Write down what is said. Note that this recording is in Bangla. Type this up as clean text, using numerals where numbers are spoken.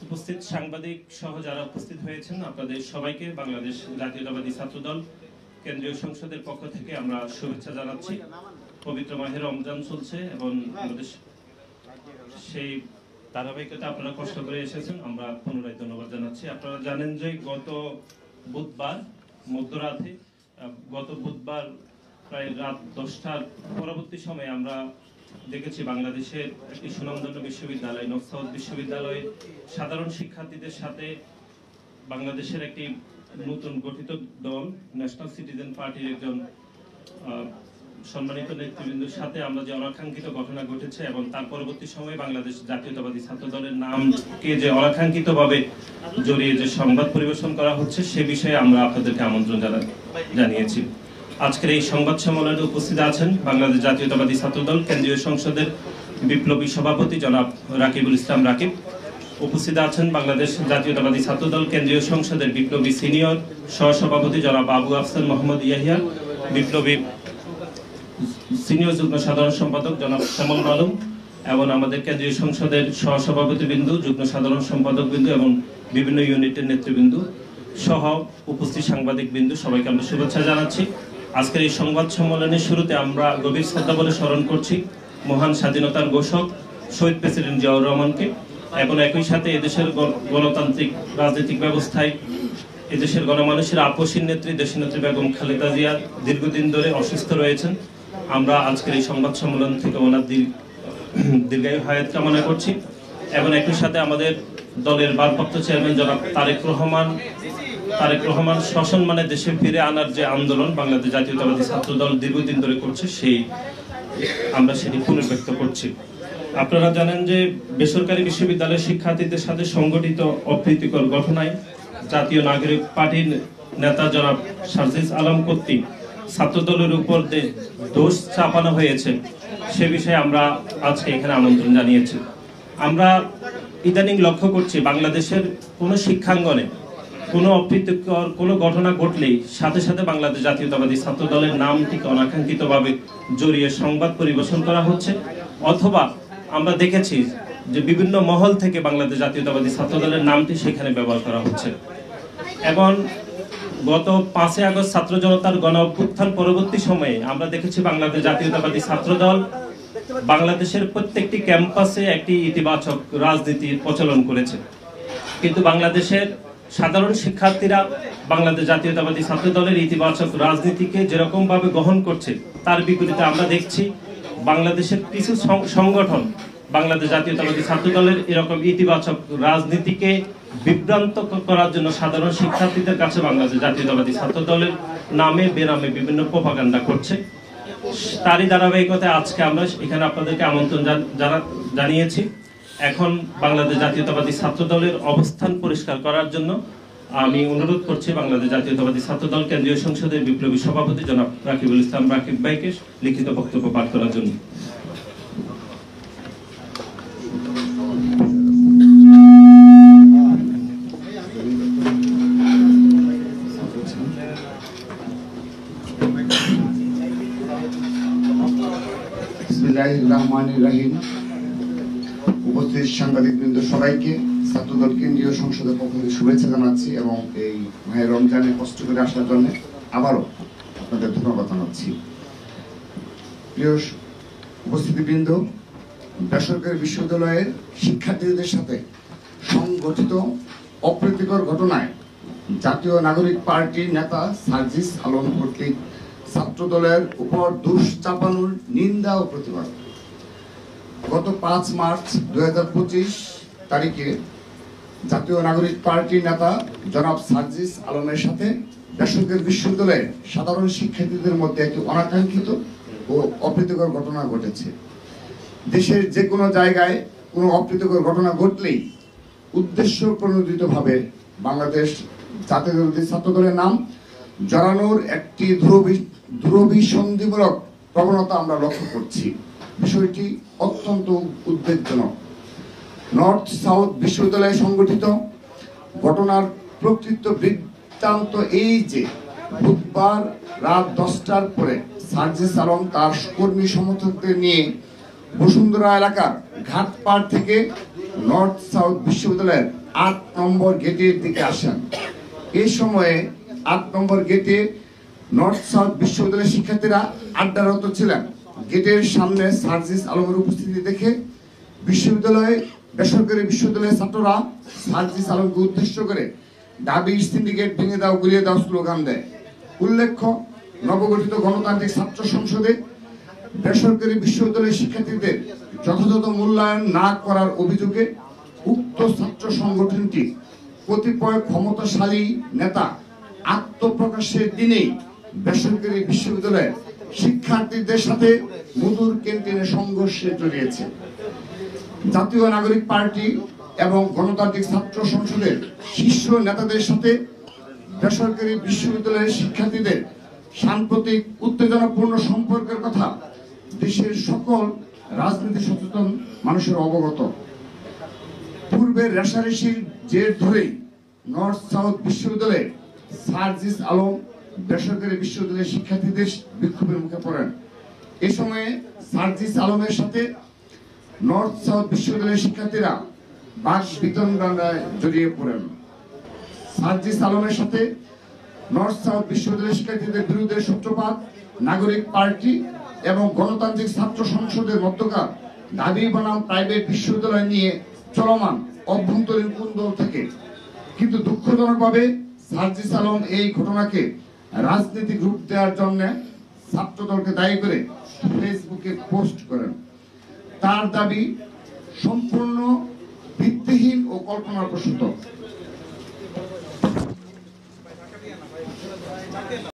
উপস্থিত সাংবাদিক সহ যারা উপস্থিত হয়েছেন আপনাদের সবাইকে বাংলাদেশ জাতীয়তাবাদী ছাত্রদল কেন্দ্রীয় সংসদের পক্ষ থেকে আমরা শুভেচ্ছা জানাচ্ছি। পবিত্র মাহে রমজান চলছে এবং আমাদের সেই ধারাবাহিকতা আপনারা কষ্ট করে এসেছেন, আমরা পুনরায় ধন্যবাদ জানাচ্ছি। আপনারা জানেন যে গত বুধবার মধ্যরাতে প্রায় রাত 10টার পরবর্তী সময়ে আমরা দেখেছি বাংলাদেশের একটি সুনামধন্য বিশ্ববিদ্যালয় নকসাউদ বিশ্ববিদ্যালয়ে সাধারণ শিক্ষার্থীদের সাথে বাংলাদেশের একটি নতুন গঠিত দল ন্যাশনাল সিটিজেন পার্টির একজন সম্মানিত নেতৃবৃন্দের সাথে আমরা যে অনাকাঙ্ক্ষিত ঘটনা ঘটেছে এবং তার পরবর্তী সময়ে বাংলাদেশ জাতীয়তাবাদী ছাত্র দলের নামকে যে অনাকাঙ্ক্ষিতভাবে জড়িয়ে যে সংবাদ পরিবেশন করা হচ্ছে সে বিষয়ে আমরা আপনাদেরকে আমন্ত্রণ জানিয়েছি। আজকের এই সংবাদ সম্মেলনে উপস্থিত আছেন বাংলাদেশ জাতীয়তাবাদী ছাত্রদল কেন্দ্রীয় সংসদের বিপ্লবী সভাপতি জনাব রাকিবুল ইসলাম রাকিব, উপস্থিত আছেন বাংলাদেশ জাতীয়তাবাদী ছাত্রদল কেন্দ্রীয় সংসদের বিপ্লবী সিনিয়র সহসভাপতি জনাব আবু আফসার মোহাম্মদ ইয়াহিয়া, বিপ্লবী সিনিয়র যুগ্ম সাধারণ সম্পাদক জনাব শ্যামল আলম এবং আমাদের কেন্দ্রীয় সংসদের সহসভাপতি বিন্দু যুগ্ম সাধারণ সম্পাদক বিন্দু এবং বিভিন্ন ইউনিটের নেতৃবৃন্দ সহ উপস্থিত সাংবাদিক বিন্দু সবাইকে আমরা শুভেচ্ছা জানাচ্ছি। আজকের এই সংবাদ সম্মেলনের শুরুতে আমরা গভীর শ্রদ্ধা বলে স্মরণ করছি মহান স্বাধীনতার ঘোষক শহীদ প্রেসিডেন্ট জিয়াউর রহমানকে এবং একই সাথে এদেশের গণতান্ত্রিক রাজনৈতিক ব্যবস্থায় এদেশের গণমানুষের আপসীর নেত্রী দেশনেত্রী বেগম খালেদা জিয়া দীর্ঘদিন ধরে অসুস্থ রয়েছেন। আমরা আজকের এই সংবাদ সম্মেলন থেকে ওনার দীর্ঘায়ু হায়াত কামনা করছি এবং একই সাথে আমাদের দলের ভারপ্রাপ্ত চেয়ারম্যান জনাব তারেক রহমান সসম্মানে দেশে ফিরে আনার যে আন্দোলন বাংলাদেশ জাতীয়তাবাদী ছাত্রদল দীর্ঘদিন ধরে করছে আমরা সেটি পুনর্ব্যক্ত করছি। আপনারা জানেন যে বেসরকারি বিশ্ববিদ্যালয়ের শিক্ষার্থীদের সাথে সংগঠিত অপ্রীতিকর ঘটনায় জাতীয় নাগরিক পার্টির নেতা জনাব সার্জিস আলম কর্তৃক ছাত্রদলের উপর দোষ চাপানো হয়েছে সে বিষয়ে আমরা আজকে এখানে আমন্ত্রণ জানিয়েছি। আমরা ইদানিং লক্ষ্য করছি বাংলাদেশের কোনো শিক্ষাঙ্গনে কোনো অপ্রীতিকর কোনো ঘটনা ঘটলেই সাথে সাথে বাংলাদেশ জাতীয়তাবাদী ছাত্র দলের নামটিকে অনাকাঙ্ক্ষিতভাবে জড়িয়ে সংবাদ পরিবেশন করা হচ্ছে, অথবা আমরা দেখেছি যে বিভিন্ন মহল থেকে বাংলাদেশ জাতীয়তাবাদী ছাত্র দলের নামটি সেখানে ব্যবহার করা হচ্ছে। এবং গত 5 আগস্ট ছাত্র জনতার গণ অভ্যুত্থান পরবর্তী সময়ে আমরা দেখেছি বাংলাদেশ জাতীয়তাবাদী ছাত্র দল বাংলাদেশের প্রত্যেকটি ক্যাম্পাসে একটি ইতিবাচক রাজনীতির প্রচলন করেছে, কিন্তু বাংলাদেশের সাধারণ শিক্ষার্থীরা বাংলাদেশ জাতীয়তাবাদী ছাত্র দলের ইতিবাচক রাজনীতিকে যেরকম ভাবে গ্রহণ করছে তার বিপরীতে আমরা দেখছি বাংলাদেশের কিছু সংগঠন বাংলাদেশ জাতীয়তাবাদী ছাত্র দলের এরকম ইতিবাচক রাজনীতিকে বিভ্রান্ত করার জন্য সাধারণ শিক্ষার্থীদের কাছে বাংলাদেশ জাতীয়তাবাদী ছাত্র দলের নামে বেনামে বিভিন্ন প্রোপাগান্ডা করছে। তারই ধারাবাহিকতায় আজকে আমরা এখানে আপনাদেরকে আমন্ত্রণ জানিয়েছি। এখন বাংলাদেশ জাতীয়তাবাদী ছাত্র দলের অবস্থান পরিষ্কার করার জন্য আমি অনুরোধ করছি বাংলাদেশ জাতীয়তাবাদী ছাত্র দল কেন্দ্রীয় সংসদের বিপ্লবী সভাপতি জনাব রাকিবুল ইসলাম রাকিব ভাইকে লিখিত বক্তব্য পাঠ করার জন্য। উপস্থিত সাংবাদিক বৃন্দ সবাইকে ছাত্রদল কেন্দ্রীয় সংসদের পক্ষ থেকে শুভেচ্ছা জানাচ্ছি এবং এই মাহে রমজানে কষ্ট করে আসার জন্য আবারও আপনাদের ধন্যবাদ জানাচ্ছি। প্রিয় উপস্থিতিবৃন্দ, বেসরকারি বিশ্ববিদ্যালয়ের শিক্ষার্থীদের সাথে সংগঠিত অপ্রীতিকর ঘটনায় জাতীয় নাগরিক পার্টির নেতা সার্জিস আলম কর্তৃক ছাত্রদলের উপর দোষ চাপানোর নিন্দা ও প্রতিবাদ। গত 5 মার্চ 2025 তারিখে জাতীয় নাগরিক পার্টির নেতা জনাব সার্জিস আলমের সাথে বেসরকারি বিশ্ববিদ্যালয়ের সাধারণ শিক্ষার্থীদের মধ্যে একটি অনাকাঙ্ক্ষিত ও অপ্রীতিকর ঘটনা ঘটেছে। দেশের যে কোনো জায়গায় কোনো অপ্রীতিকর ঘটনা ঘটলেই উদ্দেশ্য প্রণোদিতভাবে বাংলাদেশ জাতীয়তাবাদী ছাত্র দলের নাম জড়ানোর একটি ধ্রুবীসন্ধিমূলক প্রবণতা আমরা লক্ষ্য করছি। বিষয়টি অত্যন্ত উদ্বেগজনক। নর্থ সাউথ বিশ্ববিদ্যালয়ে সংগঠিত ঘটনার প্রকৃত বৃত্তান্ত এই যে বুধবার রাত 10টার পরে সার্জিস আলম তার কর্মী সমর্থকদের নিয়ে বসুন্ধরা এলাকার ঘাটপাড় থেকে নর্থ সাউথ বিশ্ববিদ্যালয়ের 8 নম্বর গেটের দিকে আসেন। এই সময়ে 8 নম্বর গেটে নর্থ সাউথ বিশ্ববিদ্যালয়ের শিক্ষার্থীরা আড্ডারত ছিলেন। গেটের সামনে সার্জিস আলমের উপস্থিতি দেখে বেসরকারি বিশ্ববিদ্যালয়ের ছাত্ররা সার্জিস আলমকে উদ্দেশ্য করে দাবি সিন্ডিকেট ভেঙে দাও, গুলিয়ে দাও স্লোগান দেয়। উল্লেখ্য, নবগঠিত গণতান্ত্রিক ছাত্র সংসদে বেসরকারি বিশ্ববিদ্যালয়ের শিক্ষার্থীদের যথাযথ মূল্যায়ন না করার অভিযোগে উক্ত ছাত্র সংগঠনটি কতিপয় ক্ষমতাশালী নেতা আত্মপ্রকাশের দিনেই বেসরকারি বিশ্ববিদ্যালয়ের শিক্ষার্থীদের সাথে মধুর ক্যান্টিনে সংঘর্ষে জড়িয়েছে। জাতীয় নাগরিক পার্টি এবং গণতান্ত্রিক ছাত্র সংসদের শীর্ষ নেতাদের সাথে বেসরকারি বিশ্ববিদ্যালয়ের শিক্ষার্থীদের সাম্প্রতিক উত্তেজনাপূর্ণ সম্পর্কের কথা দেশের সকল রাজনীতি সচেতন মানুষের অবগত। পূর্বের রেশারেশির জের ধরেই নর্থ সাউথ বিশ্ববিদ্যালয়ে সার্জিস আলম বেসরকারি বিশ্ববিদ্যালয়ের শিক্ষার্থীদের বিক্ষোভের মুখে পড়েন। এ সময়ে সার্জিস আলমের সাথে নর্থ সাউথ বিশ্ববিদ্যালয়ের শিক্ষার্থীরা বাক বিতণ্ডায় জড়িয়ে পড়েন। সার্জিস আলমের সাথে নর্থ সাউথ বিশ্ববিদ্যালয়ের শিক্ষার্থীদের বিরুদ্ধে সূত্রপাত নাগরিক পার্টি এবং গণতান্ত্রিক ছাত্র সংসদের মধ্যকার দাবি বনাম প্রাইভেট বিশ্ববিদ্যালয় নিয়ে চলমান অভ্যন্তরীণ কুন্দল থেকে। কিন্তু দুঃখজনকভাবে সার্জিস আলম এই ঘটনাকে রাজনৈতিক রূপ দেওয়ার জন্য ছাত্রদলকে দায়ী করে ফেসবুকে পোস্ট করেন। তার দাবি সম্পূর্ণ ভিত্তিহীন ও কল্পনাপ্রসূত।